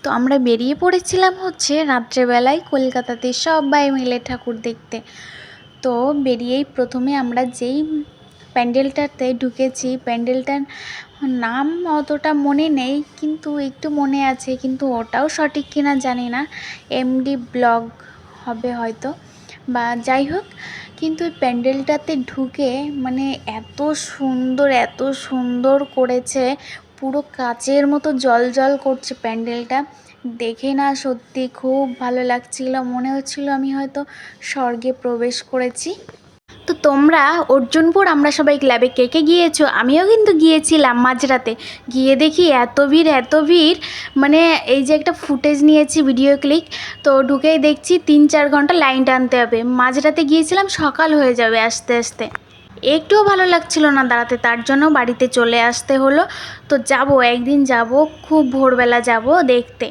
তো আমরা বেরিয়ে পড়েছিলাম হচ্ছে রাত্রেবেলায় কলকাতাতে সবাই মিলে ঠাকুর দেখতে। তো বেরিয়েই প্রথমে আমরা যেই প্যান্ডেলটাতে ঢুকেছি, প্যান্ডেলটার নাম অতটা মনে নেই, কিন্তু একটু মনে আছে, কিন্তু ওটাও সঠিক কিনা জানি না। এমডি ব্লগ হবে হয়তো, বা যাই হোক। কিন্তু ওই প্যান্ডেলটাতে ঢুকে মানে এত সুন্দর করেছে, পুরো কাচের মতো জল করছে প্যান্ডেলটা। দেখে না সত্যি খুব ভালো লাগছিল, মনে হচ্ছিল আমি হয়তো স্বর্গে প্রবেশ করেছি। তো তোমরা অর্জুনপুর আমরা সবাই ক্লাবে কে কে গিয়েছো? আমিও কিন্তু গিয়েছিলাম মাঝরাতে। গিয়ে দেখি এত ভিড়, মানে এই যে একটা ফুটেজ নিয়েছি, ভিডিও ক্লিক, তো ঢুকেই দেখছি 3-4 ঘন্টা লাইন টানতে হবে। মাঝরাতে গিয়েছিলাম, সকাল হয়ে যাবে আস্তে আস্তে। একটুও ভালো লাগছিল না দাঁড়াতে, তার জন্য বাড়িতে চলে আসতে হলো। তো যাব, একদিন যাব, খুব ভোরবেলা যাব দেখতে।